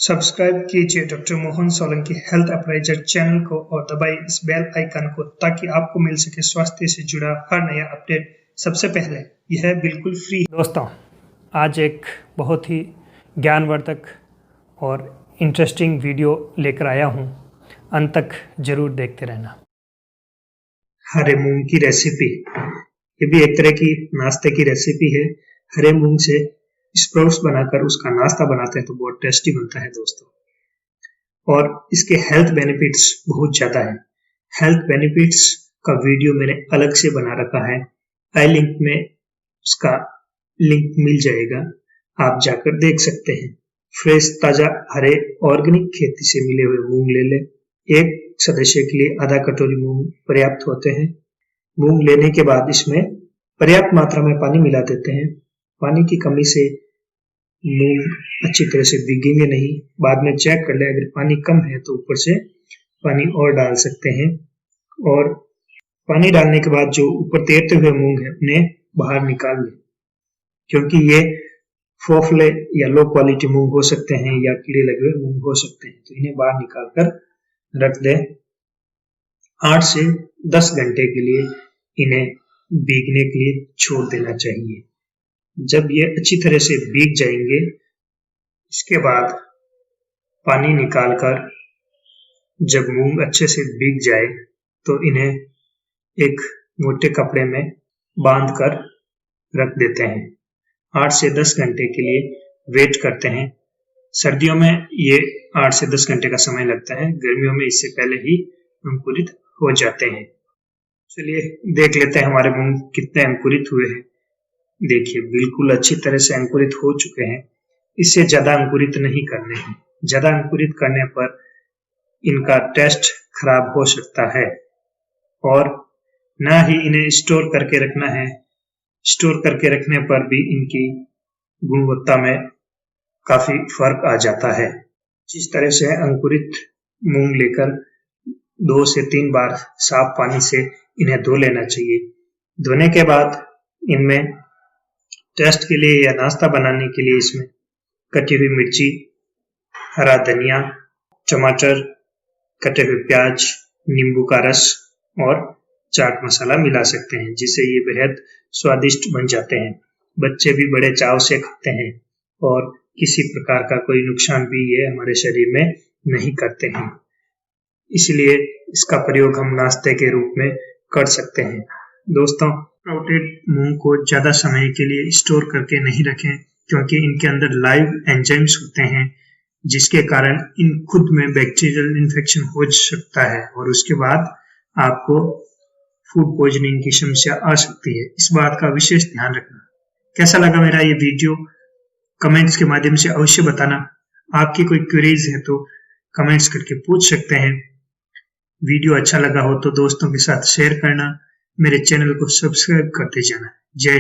Subscribe कीजिए doctor Mohan Solanki health appraiser channel को और दबाइए इस बेल आइकन को ताकि आपको मिल सके स्वास्थ्य से जुड़ा हर नया अपडेट सबसे पहले। यह बिल्कुल फ्री। दोस्तों, आज एक बहुत ही ज्ञानवर्धक और इंटरेस्टिंग वीडियो लेकर आया हूं, अंत तक जरूर देखते रहना। हरे मूंग की रेसिपी, ये भी एक तरह की नाश्ते की रेसिपी है। हरे मूंग से स्प्राउट्स बनाकर उसका नाश्ता बनाते हैं तो बहुत टेस्टी बनता है दोस्तों, और इसके हेल्थ बेनिफिट्स बहुत ज्यादा है। हेल्थ बेनिफिट्स का वीडियो मैंने अलग से बना रखा है, आई लिंक में उसका लिंक मिल जाएगा, आप जाकर देख सकते हैं। फ्रेश ताजा हरे ऑर्गेनिक खेती से मिले हुए मूंग ले लें। एक सदस्य के लिए आधा कटोरी मूंग पर्याप्त होते हैं। मूंग लेने के बाद इसमें पर्याप्त मात्रा में पानी मिला देते हैं। पानी की कमी से मूंग अच्छी तरह से भीगेंगे नहीं। बाद में चेक कर ले, अगर पानी कम है तो ऊपर से पानी और डाल सकते हैं। और पानी डालने के बाद जो ऊपर तैरते हुए मूंग है उन्हें बाहर निकाल लें, क्योंकि ये फोफले या लो क्वालिटी मूंग हो सकते हैं या कीड़े लगे हुए मूंग हो सकते हैं, तो इन्हें बाहर निकाल कर रख दें। 8 से 10 घंटे के लिए इन्हें भीगने के लिए छोड़ देना चाहिए। जब ये अच्छी तरह से भीग जाएंगे, इसके बाद पानी निकालकर जब मूंग अच्छे से भीग जाए तो इन्हें एक मोटे कपड़े में बांध कर रख देते हैं। 8 से 10 घंटे के लिए वेट करते हैं। सर्दियों में ये 8 से 10 घंटे का समय लगता है, गर्मियों में इससे पहले ही अंकुरित हो जाते हैं। चलिए देख लेते हैं हमारे मूंग कितने अंकुरित हुए हैं। देखिए, बिल्कुल अच्छी तरह से अंकुरित हो चुके हैं। इससे ज्यादा अंकुरित नहीं करने हैं, ज्यादा अंकुरित करने पर इनका टेस्ट खराब हो सकता है और ना ही इन्हें स्टोर करके रखना है। स्टोर करके रखने पर भी इनकी गुणवत्ता में काफी फर्क आ जाता है। जिस तरह से अंकुरित मूंग लेकर 2 से 3 बार साफ पानी से इन्हें धो लेना चाहिए। धोने के बाद इनमें टेस्ट के लिए या नाश्ता बनाने के लिए इसमें कटी हुई मिर्ची, हरा धनिया, टमाटर, कटे हुए प्याज, नींबू का रस और चाट मसाला मिला सकते हैं, जिससे ये बेहद स्वादिष्ट बन जाते हैं। बच्चे भी बड़े चाव से खाते हैं और किसी प्रकार का कोई नुकसान भी ये हमारे शरीर में नहीं करते हैं। इसलिए इसका प्रयोग हम नाश्ते के रूप में कर सकते हैं। दोस्तों, स्प्राउटेड मूंग को ज्यादा समय के लिए स्टोर करके नहीं रखें, क्योंकि इनके अंदर लाइव एंजाइम्स होते हैं, जिसके कारण इन खुद में बैक्टीरियल इन्फेक्शन हो सकता है और उसके बाद आपको फूड पॉइजनिंग की समस्या आ सकती है। इस बात का विशेष ध्यान रखना। कैसा लगा मेरा ये वीडियो, कमेंट्स के माध्यम से अवश्य बताना। आपकी कोई क्वेरीज है तो कमेंट्स करके पूछ सकते हैं। वीडियो अच्छा लगा हो तो दोस्तों के साथ शेयर करना, मेरे चैनल को सब्सक्राइब करते जाना। जय हिंद।